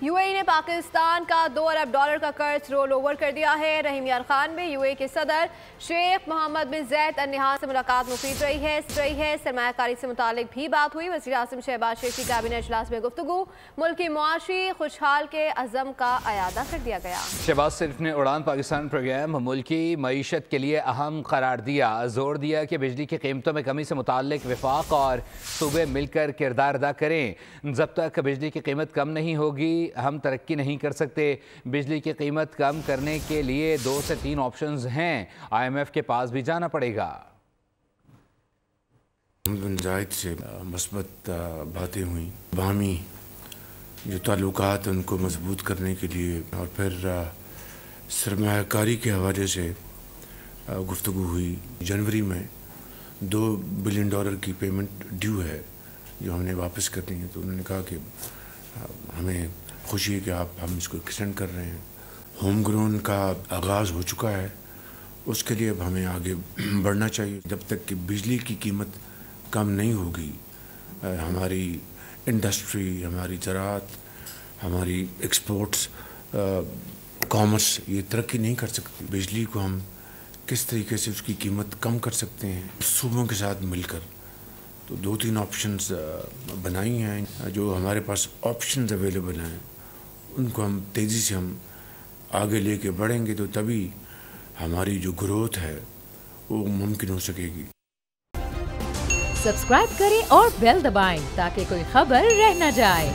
UAE ने पाकिस्तान का $2 अरब का कर्ज रोल ओवर कर दिया है। रहीम यार खान में यूएई के सदर शेख मोहम्मद बिन ज़ैद अल नहयान से मुलाकात मुफीद रही है। सरमायाकारी से मुतालिक भी बात हुई। वज़ीर आज़म शहबाज शरीफ की कैबिनेट इजलास में गुफ्तगू, मुल्क की मुआशी खुशहाल के अज़म का अयादा कर दिया गया। शहबाज शरीफ ने उड़ान पाकिस्तान प्रोग्राम मुल्क की मईशत के लिए अहम करार दिया। जोर दिया कि बिजली की कीमतों में कमी से मुताल्लिक वफाक और सूबे मिलकर किरदार अदा करें। जब तक बिजली की कीमत कम नहीं होगी हम तरक्की नहीं कर सकते। बिजली की कीमत कम करने के लिए 2 से 3 ऑप्शंस हैं। IMF के पास भी जाना पड़ेगा। बिन ज़ायद से मस्बत बातें हुई, बाहमी जो ताल्लुकात उनको मजबूत करने के लिए, और फिर सरमायाकारी के हवाले से गुफ्तगू हुई। जनवरी में $2 बिलियन की पेमेंट ड्यू है जो हमने वापस करनी है, तो उन्होंने कहा कि हमें खुशी है कि हम इसको एक्सटेंड कर रहे हैं। होम ग्रोन का आगाज़ हो चुका है, उसके लिए अब हमें आगे बढ़ना चाहिए। जब तक कि बिजली की कीमत कम नहीं होगी हमारी इंडस्ट्री, हमारी ज़राअत, हमारी एक्सपोर्ट्स, कॉमर्स ये तरक्की नहीं कर सकती। बिजली को हम किस तरीके से उसकी कीमत कम कर सकते हैं सूबों के साथ मिलकर, तो 2-3 ऑप्शंस बनाई हैं। जो हमारे पास ऑप्शंस अवेलेबल हैं उनको हम तेज़ी से हम आगे लेके बढ़ेंगे, तो तभी हमारी जो ग्रोथ है वो मुमकिन हो सकेगी। सब्सक्राइब करें और बेल दबाएं ताकि कोई खबर रह न जाए।